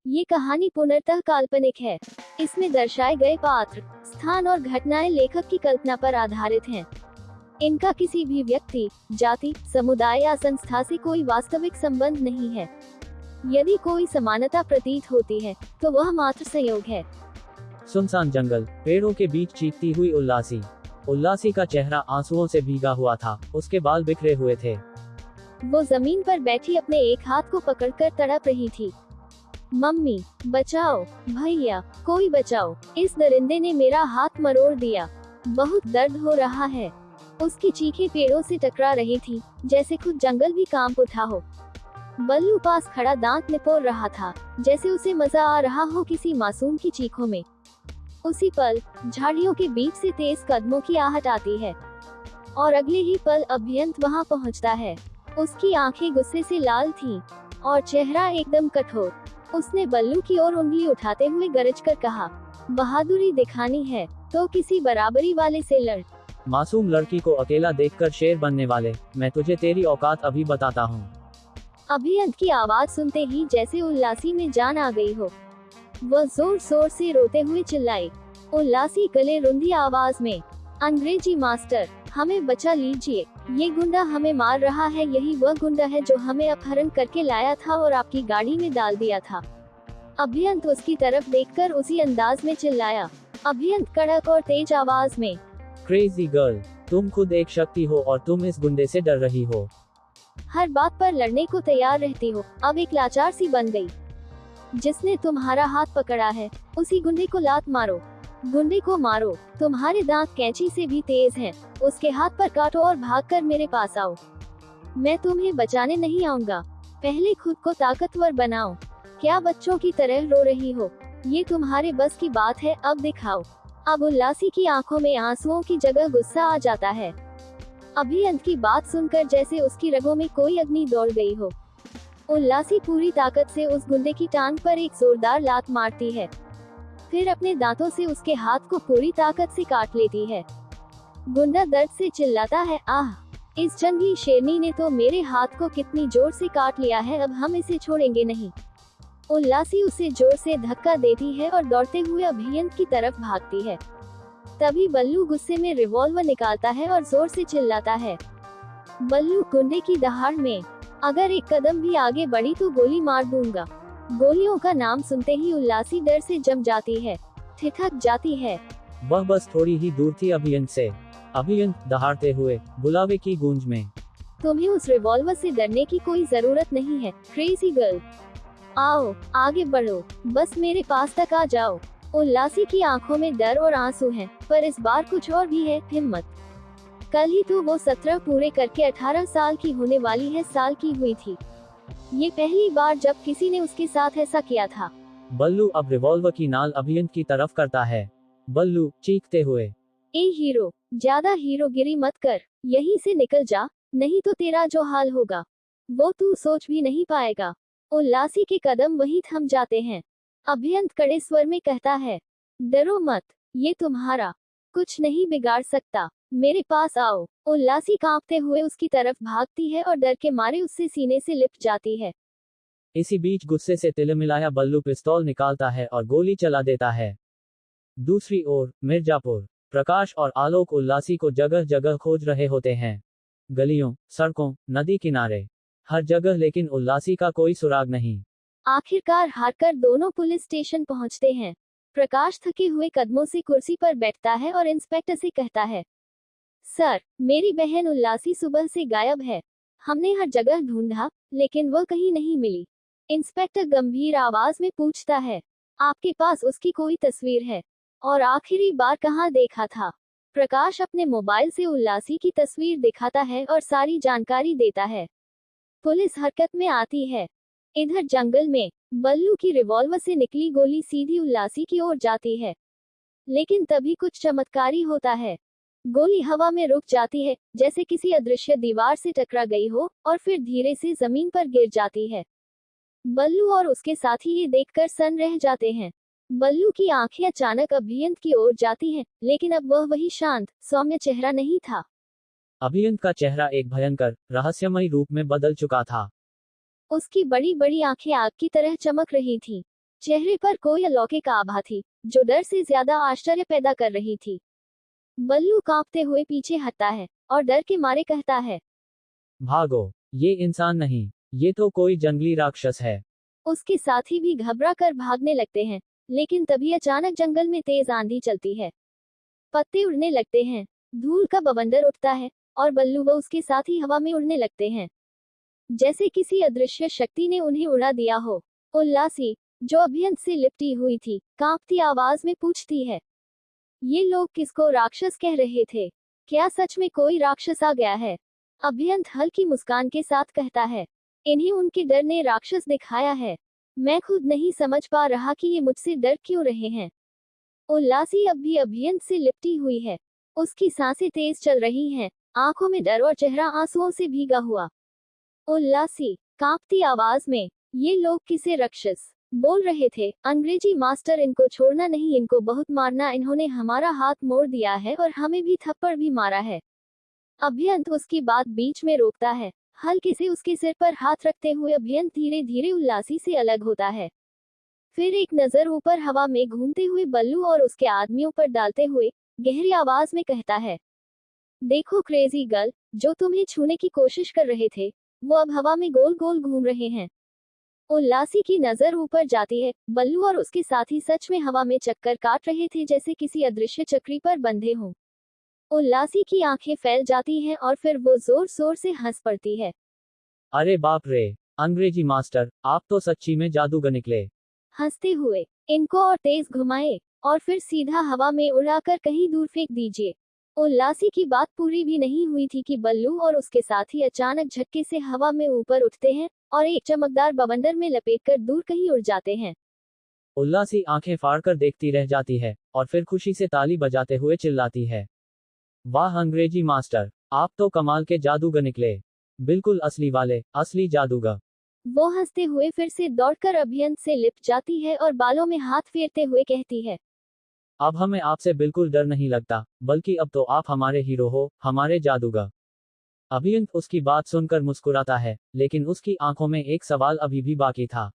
ये कहानी पूर्णतः काल्पनिक है। इसमें दर्शाए गए पात्र, स्थान और घटनाएं लेखक की कल्पना पर आधारित हैं। इनका किसी भी व्यक्ति, जाति, समुदाय या संस्था से कोई वास्तविक संबंध नहीं है। यदि कोई समानता प्रतीत होती है, तो वह मात्र संयोग है। सुनसान जंगल, पेड़ों के बीच चीखती हुई उल्लासी। उल्लासी का चेहरा आंसुओं से भीगा हुआ था, उसके बाल बिखरे हुए थे। वो जमीन पर बैठी अपने एक हाथ को पकड़कर तड़प रही थी। मम्मी, बचाओ, भैया, कोई बचाओ, इस दरिंदे ने मेरा हाथ मरोड़ दिया, बहुत दर्द हो रहा है। उसकी चीखें पेड़ों से टकरा रही थी, जैसे खुद जंगल भी कांप उठा हो। बल्लू पास खड़ा दांत निपोड़ रहा था, जैसे उसे मजा आ रहा हो किसी मासूम की चीखों में। उसी पल झाड़ियों के बीच से तेज कदमों की आहट आती है, और अगले ही पल अभियंत वहां पहुंचता है। उसकी आंखें गुस्से से लाल थीं, और चेहरा एकदम कठोर। उसने बल्लू की ओर उंगली उठाते हुए गरज कर कहा, बहादुरी दिखानी है तो किसी बराबरी वाले से लड़। मासूम लड़की को अकेला देखकर शेर बनने वाले, मैं तुझे तेरी औकात अभी बताता हूँ। अभियंत की आवाज सुनते ही जैसे उल्लासी में जान आ गई हो। वह जोर जोर से रोते हुए चिल्लाई। उल्लासी गले रुंधी आवाज में, अंग्रेजी मास्टर, हमें बचा लीजिए, ये गुंडा हमें मार रहा है। यही वह गुंडा है जो हमें अपहरण करके लाया था और आपकी गाड़ी में डाल दिया था। अभियंत उसकी तरफ देखकर उसी अंदाज में चिल्लाया। अभियंत कड़क और तेज आवाज में, क्रेजी गर्ल, तुम खुद एक शक्ति हो और तुम इस गुंडे से डर रही हो। हर बात पर लड़ने को तैयार रहती हो, अब एक लाचार सी बन गई। जिसने तुम्हारा हाथ पकड़ा है, उसी गुंडे को लात मारो, गुंडे को मारो। तुम्हारे दांत कैंची से भी तेज हैं, उसके हाथ पर काटो और भागकर मेरे पास आओ। मैं तुम्हें बचाने नहीं आऊंगा, पहले खुद को ताकतवर बनाओ। क्या बच्चों की तरह रो रही हो? ये तुम्हारे बस की बात है, अब दिखाओ। अब उल्लासी की आंखों में आंसुओं की जगह गुस्सा आ जाता है। अभियंत की बात सुनकर जैसे उसकी रगों में कोई अग्नि दौड़ गई हो। उल्लासी पूरी ताकत से उस गुंडे की टांग पर एक जोरदार लात मारती है, फिर अपने दांतों से उसके हाथ को पूरी ताकत से काट लेती है। गुंडा दर्द से चिल्लाता है, आह, इस जंगली शेरनी ने तो मेरे हाथ को कितनी जोर से काट लिया है, अब हम इसे छोड़ेंगे नहीं। उल्लासी उसे जोर से धक्का देती है और दौड़ते हुए अभियंत की तरफ भागती है। तभी बल्लू गुस्से में रिवॉल्वर निकालता है और जोर से चिल्लाता है। बल्लू गुंडे की दहाड़ में, अगर एक कदम भी आगे बढ़ी तो गोली मार दूंगा। गोलियों का नाम सुनते ही उल्लासी डर से जम जाती है, ठिठक जाती है। वह बस थोड़ी ही दूर थी अभियंत से। अभियंत दहाड़ते हुए बुलावे की गूंज में, तुम्हें उस रिवॉल्वर से डरने की कोई जरूरत नहीं है, क्रेजी गर्ल। आओ, आगे बढ़ो, बस मेरे पास तक आ जाओ। उल्लासी की आंखों में डर और आंसू हैं, पर इस बार कुछ और भी है, हिम्मत। कल ही तो वो 17 पूरे करके 18 साल की होने वाली है, साल की हुई थी। ये पहली बार जब किसी ने उसके साथ ऐसा किया था। बल्लू अब रिवॉल्वर की नाल अभियंत की तरफ करता है। बल्लू चीखते हुए, ए हीरो, ज्यादा हीरोगिरी मत कर, यहीं से निकल जा, नहीं तो तेरा जो हाल होगा वो तू सोच भी नहीं पाएगा। उल्लासी के कदम वहीं थम जाते हैं। अभियंत कड़े स्वर में कहता है, डरो मत, ये तुम्हारा कुछ नहीं बिगाड़ सकता, मेरे पास आओ। उल्लासी कांपते हुए उसकी तरफ भागती है और डर के मारे उससे सीने से लिपट जाती है। इसी बीच गुस्से से तिलमिलाया बल्लू पिस्तौल निकालता है और गोली चला देता है। दूसरी ओर मिर्जापुर, प्रकाश और आलोक उल्लासी को जगह जगह खोज रहे होते हैं। गलियों, सड़कों, नदी किनारे, हर जगह, लेकिन उल्लासी का कोई सुराग नहीं। आखिरकार हारकर दोनों पुलिस स्टेशन पहुंचते हैं। प्रकाश थके हुए कदमों से कुर्सी पर बैठता है और इंस्पेक्टर से कहता है, सर, मेरी बहन उल्लासी सुबह से गायब है। हमने हर जगह ढूंढा, लेकिन वह कहीं नहीं मिली। इंस्पेक्टर गंभीर आवाज में पूछता है, आपके पास उसकी कोई तस्वीर है? और आखिरी बार कहाँ देखा था? प्रकाश अपने मोबाइल से उल्लासी की तस्वीर दिखाता है और सारी जानकारी देता है। पुलिस हरकत में आती है। इधर जंगल में बल्लू की रिवॉल्वर से निकली गोली सीधी उल्लासी की ओर जाती है, लेकिन तभी कुछ चमत्कारी होता है। गोली हवा में रुक जाती है, जैसे किसी अदृश्य दीवार से टकरा गई हो, और फिर धीरे से जमीन पर गिर जाती है। बल्लू और उसके साथी ये देखकर सन्न रह जाते हैं। बल्लू की आंखें अचानक अभियंत की ओर जाती हैं, लेकिन अब वह वही शांत, सौम्य चेहरा नहीं था। अभियंत का चेहरा एक भयंकर, रहस्यमयी रूप में बदल चुका था। उसकी बड़ी बड़ी आंखें आग की तरह चमक रही थीं। चेहरे पर कोई अलौकिक आभा थी जो डर से ज्यादा आश्चर्य पैदा कर रही थी। बल्लू कांपते हुए पीछे हटता है और डर के मारे कहता है, भागो, ये इंसान नहीं, ये तो कोई जंगली राक्षस है। उसके साथी भी घबरा कर भागने लगते हैं, लेकिन तभी अचानक जंगल में तेज आंधी चलती है। पत्ते उड़ने लगते हैं, धूल का बवंडर उठता है और बल्लू व उसके साथी हवा में उड़ने लगते हैं, जैसे किसी अदृश्य शक्ति ने उन्हें उड़ा दिया हो। उल्लासी, जो अभियंत से लिपटी हुई थी, कांपती आवाज में पूछती है, ये लोग किसको राक्षस कह रहे थे? क्या सच में कोई राक्षस आ गया है? अभियंत हल्की मुस्कान के साथ कहता है, इन्हें उनके डर ने राक्षस दिखाया है। मैं खुद नहीं समझ पा रहा कि ये मुझसे डर क्यों रहे हैं। उल्लासी अब भी अभियंत से लिपटी हुई है, उसकी सांसें तेज चल रही हैं, आंखों में डर और चेहरा आंसुओं से भीगा हुआ। उल्लासी, कांपती आवाज में, ये लोग किसे राक्षस बोल रहे थे? अंग्रेजी मास्टर, इनको छोड़ना नहीं, इनको बहुत मारना, इन्होंने हमारा हाथ मोड़ दिया है और हमें भी थप्पड़ भी मारा है। अभियंत उसकी बात बीच में रोकता है। हल्के से उसके सिर पर हाथ रखते हुए अभियंत धीरे धीरे उल्लासी से अलग होता है। फिर एक नजर ऊपर हवा में घूमते हुए बल्लू और उसके आदमियों पर डालते हुए गहरी आवाज में कहता है, देखो क्रेजी गर्ल, जो तुम्हें छूने की कोशिश कर रहे थे, वो अब हवा में गोल गोल घूम रहे हैं। उल्लासी की नजर ऊपर जाती है। बल्लू और उसके साथी सच में हवा में चक्कर काट रहे थे, जैसे किसी अदृश्य चक्री पर बंधे हों। उल्लासी की आंखें फैल जाती हैं और फिर वो जोर जोर से हंस पड़ती है। अरे बाप रे, अंग्रेजी मास्टर, आप तो सच्ची में जादूगर निकले। हंसते हुए इनको और तेज घुमाए और फिर सीधा हवा में उड़ाकर कहीं दूर फेंक दीजिए। उल्लासी की बात पूरी भी नहीं हुई थी कि बल्लू और उसके साथी अचानक झटके से हवा में ऊपर उठते हैं और एक चमकदार बवंडर में लपेटकर दूर कहीं उड़ जाते हैं। उल्लासी आंखें फाड़कर देखती रह जाती है और फिर खुशी से ताली बजाते हुए चिल्लाती है, वाह अंग्रेजी मास्टर, आप तो कमाल के जादूगर निकले, बिल्कुल असली वाले, असली जादूगर। वो हंसते हुए फिर से दौड़कर अभियंत से लिपट जाती है और बालों में हाथ फेरते हुए कहती है, अब हमें आपसे बिल्कुल डर नहीं लगता, बल्कि अब तो आप हमारे हीरो हो, हमारे जादूगर। अभियंत उसकी बात सुनकर मुस्कुराता है, लेकिन उसकी आंखों में एक सवाल अभी भी बाकी था।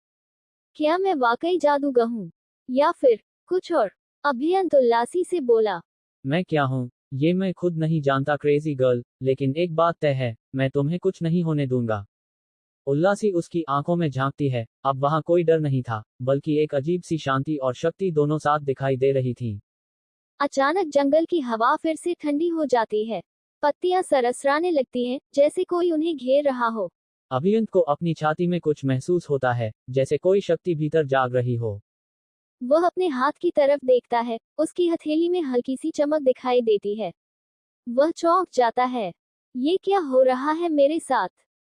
क्या मैं वाकई जादूगर हूँ या फिर कुछ और? अभियंत उल्लासी से बोला, मैं क्या हूँ, ये मैं खुद नहीं जानता क्रेजी गर्ल, लेकिन एक बात तय है, मैं तुम्हें कुछ नहीं होने दूंगा। उल्लासी उसकी आंखों में झांकती है। अब वहां कोई डर नहीं था, बल्कि एक अजीब सी शांति और शक्ति दोनों साथ दिखाई दे रही थी। अचानक जंगल की हवा फिर से ठंडी हो जाती है। पत्तियां सरसराने लगती हैं, जैसे कोई उन्हें घेर रहा हो। अभियंत को अपनी छाती में कुछ महसूस होता है, जैसे कोई शक्ति भीतर जाग रही हो। वह अपने हाथ की तरफ देखता है, उसकी हथेली में हल्की सी चमक दिखाई देती है। वह चौंक जाता है। ये क्या हो रहा है मेरे साथ?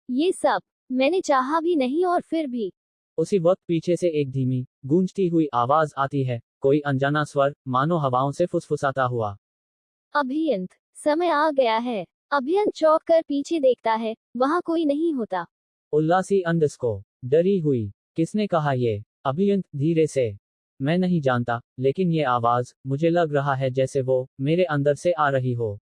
ये सब मैंने चाहा भी नहीं और फिर भी। उसी वक्त पीछे से एक धीमी, गूंजती हुई आवाज आती है, कोई अनजाना स्वर, मानो हवाओं से फुसफुसाता हुआ। अभियंत, समय आ गया है। अभियंत चौंक कर पीछे देखता है, वहां कोई नहीं होता। उल्लासी अंडस्को डरी हुई, किसने कहा ये? अभियंत धीरे से, मैं नहीं जानता, लेकिन ये आवाज, मुझे लग रहा है जैसे वो मेरे अंदर से आ रही हो।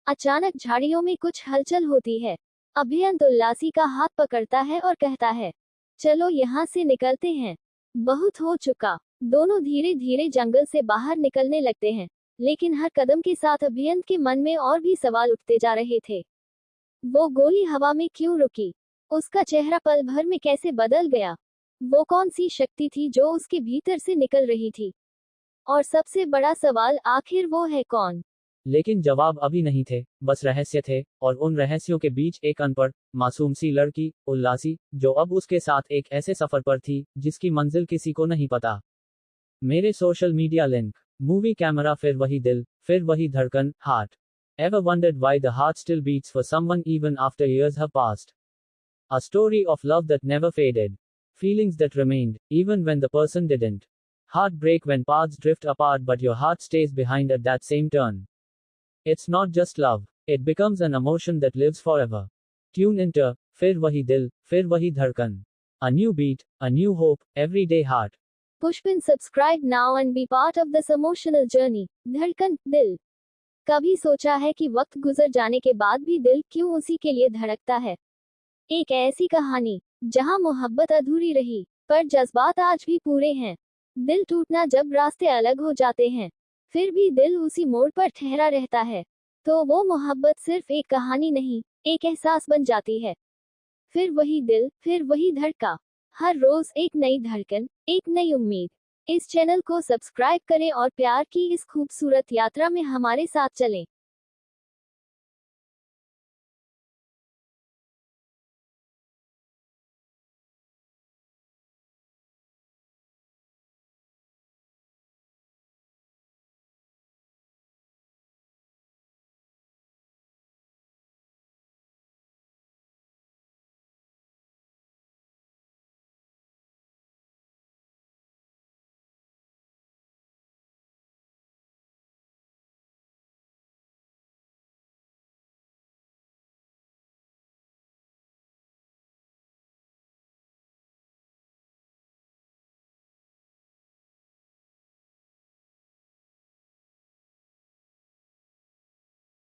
अचानक झाड़ियों में कुछ हलचल होती है। अभियंत उल्लासी का हाथ पकड़ता है और कहता है, चलो यहाँ से निकलते हैं, बहुत हो चुका। दोनों धीरे धीरे जंगल से बाहर निकलने लगते हैं, लेकिन हर कदम के साथ अभियंत के मन में और भी सवाल उठते जा रहे थे। वो गोली हवा में क्यों रुकी? उसका चेहरा पल भर में कैसे बदल गया? वो कौन सी शक्ति थी जो उसके भीतर से निकल रही थी? और सबसे बड़ा सवाल, आखिर वो है कौन? लेकिन जवाब अभी नहीं थे, बस रहस्य थे, और उन रहस्यों के बीच एक अनपढ़, मासूम सी लड़की, उल्लासी, जो अब उसके साथ एक ऐसे सफर पर थी, जिसकी मंजिल किसी को नहीं पता। मेरे social media link, movie camera, फिर वही दिल, फिर वही धड़कन, heart. Ever wondered why the heart still beats for someone even after years have passed? A story of love that never faded. Feelings that remained, even when the person didn't. Heartbreak when paths drift apart but your heart stays behind at that same turn. It's not just love, it becomes an emotion that lives forever. Tune into Fir Wahi Dil, Fir Wahi Dharkan. A new beat, a new hope, everyday heart. Pushpin, subscribe now and be part of this emotional journey. धड़कन, दिल। कभी सोचा है कि वक्त गुजर जाने के बाद भी दिल क्यों उसी के लिए धड़कता है? एक ऐसी कहानी जहां मोहब्बत अधूरी रही, पर जज्बात आज भी पूरे हैं। दिल टूटना जब रास्ते अलग हो जाते हैं, फिर भी दिल उसी मोड़ पर ठहरा रहता है, तो वो मोहब्बत सिर्फ एक कहानी नहीं, एक एहसास बन जाती है। फिर वही दिल, फिर वही धड़का, हर रोज एक नई धड़कन, एक नई उम्मीद। इस चैनल को सब्सक्राइब करें और प्यार की इस खूबसूरत यात्रा में हमारे साथ चलें।